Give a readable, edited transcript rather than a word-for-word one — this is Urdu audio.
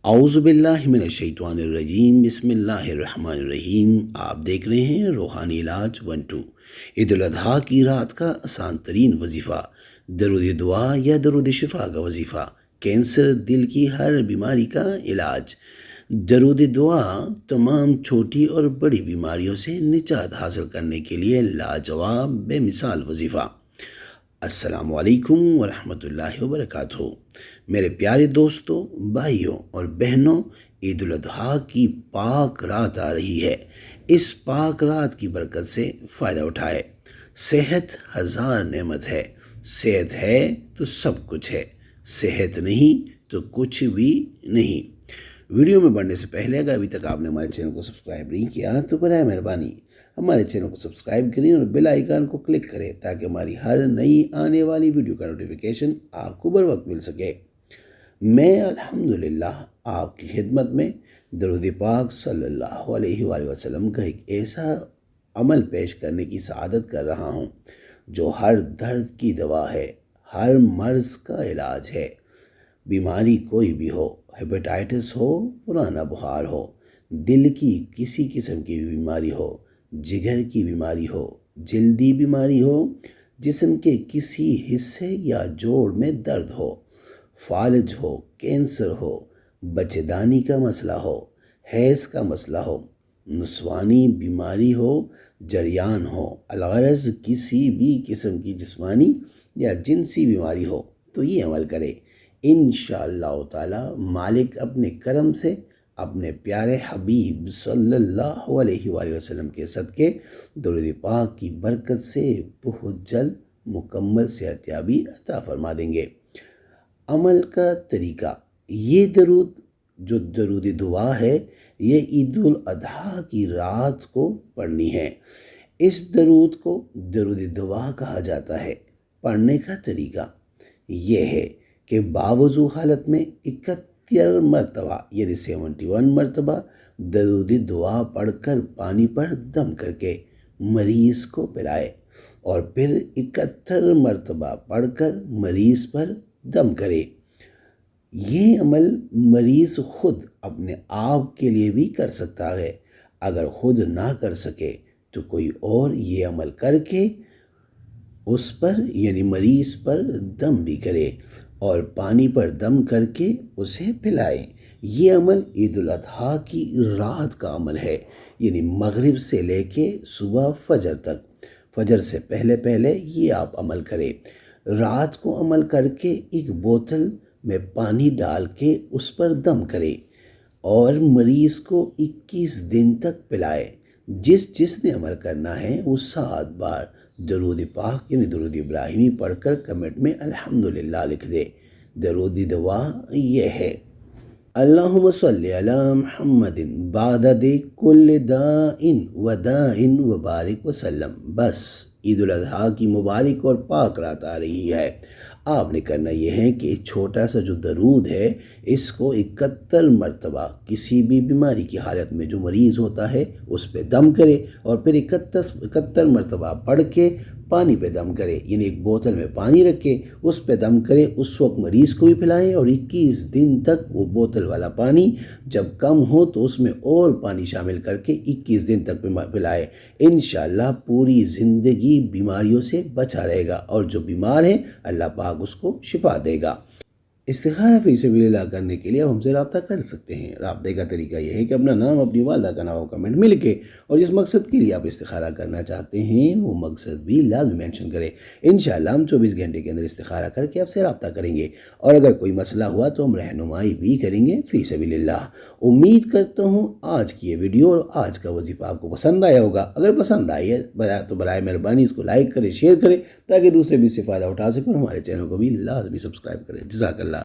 اعوذ باللہ من الشیطان الرجیم، بسم اللہ الرحمن الرحیم۔ آپ دیکھ رہے ہیں روحانی علاج 1-2۔ عید الاضحیٰ کی رات کا آسان ترین وظیفہ، درود دعا یا درود شفا کا وظیفہ، کینسر، دل کی ہر بیماری کا علاج۔ درود دعا تمام چھوٹی اور بڑی بیماریوں سے نجات حاصل کرنے کے لیے لاجواب بے مثال وظیفہ۔ السلام علیکم ورحمۃ اللہ وبرکاتہ۔ میرے پیارے دوستوں، بھائیوں اور بہنوں، عید الاضحیٰ کی پاک رات آ رہی ہے۔ اس پاک رات کی برکت سے فائدہ اٹھائے۔ صحت ہزار نعمت ہے، صحت ہے تو سب کچھ ہے، صحت نہیں تو کچھ بھی نہیں۔ ویڈیو میں بڑھنے سے پہلے اگر ابھی تک آپ نے ہمارے چینل کو سبسکرائب نہیں کیا تو برائے مہربانی ہمارے چینل کو سبسکرائب کریں اور بیل آئیکن کو کلک کریں تاکہ ہماری ہر نئی آنے والی ویڈیو کا نوٹیفیکیشن آپ کو بر وقت مل سکے۔ میں الحمدللہ آپ کی خدمت میں درود پاک صلی اللہ علیہ وآلہ وسلم کا ایک ایسا عمل پیش کرنے کی سعادت کر رہا ہوں جو ہر درد کی دوا ہے، ہر مرض کا علاج ہے۔ بیماری کوئی بھی ہو، ہیپیٹائٹس ہو، پرانا بخار ہو، دل کی کسی قسم کی بیماری ہو، جگر کی بیماری ہو، جلدی بیماری ہو، جسم کے کسی حصے یا جوڑ میں درد ہو، فالج ہو، کینسر ہو، بچے دانی کا مسئلہ ہو، حیض کا مسئلہ ہو، نسوانی بیماری ہو، جریان ہو، الغرض کسی بھی قسم کی جسمانی یا جنسی بیماری ہو تو یہ عمل کرے۔ انشاءاللہ تعالی مالک اپنے کرم سے اپنے پیارے حبیب صلی اللہ علیہ وآلہ وسلم کے صدقے درود پاک کی برکت سے بہت جلد مکمل صحت یابی عطا فرما دیں گے۔ عمل کا طریقہ، یہ درود جو درود دعا ہے یہ عید الاضحیٰ کی رات کو پڑھنی ہے۔ اس درود کو درود دعا کہا جاتا ہے۔ پڑھنے کا طریقہ یہ ہے کہ باوضو حالت میں 71 مرتبہ یعنی 71 مرتبہ درود دعا پڑھ کر پانی پر دم کر کے مریض کو پلائے اور پھر 71 مرتبہ پڑھ کر مریض پر دم کرے۔ یہ عمل مریض خود اپنے آپ کے لیے بھی کر سکتا ہے۔ اگر خود نہ کر سکے تو کوئی اور یہ عمل کر کے اس پر یعنی مریض پر دم بھی کرے اور پانی پر دم کر کے اسے پلائے۔ یہ عمل عید الاضحیٰ کی رات کا عمل ہے، یعنی مغرب سے لے کے صبح فجر تک، فجر سے پہلے پہلے یہ آپ عمل کریں۔ رات کو عمل کر کے ایک بوتل میں پانی ڈال کے اس پر دم کرے اور مریض کو 21 دن تک پلائے۔ جس نے عمل کرنا ہے وہ 7 بار درود پاک یعنی درود ابراہیمی پڑھ کر کمنٹ میں الحمدللہ لکھ دے۔ درود دعا یہ ہے: اللہم صلی علی محمد بعدد کل داء و داء و بارک وسلم۔ بس عید الاضحیٰ کی مبارک اور پاک رات آ رہی ہے۔ آپ نے کرنا یہ ہے کہ چھوٹا سا جو درود ہے اس کو 71 مرتبہ کسی بھی بیماری کی حالت میں جو مریض ہوتا ہے اس پہ دم کرے اور پھر 71 مرتبہ پڑھ کے پانی پہ دم کرے، یعنی ایک بوتل میں پانی رکھے اس پہ دم کرے، اس وقت مریض کو بھی پلائیں اور 21 دن تک وہ بوتل والا پانی جب کم ہو تو اس میں اور پانی شامل کر کے 21 دن تک پلائے۔ انشاءاللہ پوری زندگی بیماریوں سے بچا رہے گا اور جو بیمار ہے اللہ پاک اس کو شفا دے گا۔ استخارہ فی سبیل اللہ کرنے کے لیے آپ ہم سے رابطہ کر سکتے ہیں۔ رابطے کا طریقہ یہ ہے کہ اپنا نام، اپنی والدہ کا نام کمنٹ میں لکھیں اور جس مقصد کے لیے آپ استخارہ کرنا چاہتے ہیں وہ مقصد بھی لازمی مینشن کریں۔ انشاءاللہ ہم 24 گھنٹے کے اندر استخارہ کر کے آپ سے رابطہ کریں گے اور اگر کوئی مسئلہ ہوا تو ہم رہنمائی بھی کریں گے فی سبیل اللہ۔ امید کرتا ہوں آج کی یہ ویڈیو اور آج کا وظیفہ آپ کو پسند آیا ہوگا۔ اگر پسند آئی ہے تو برائے مہربانی اس کو لائک کریں، شیئر کریں تاکہ دوسرے بھی اس سے فائدہ اٹھا سکیں اور ہمارے چینل کو بھی لازمی سبسکرائب کریں۔ جزاک اللہ۔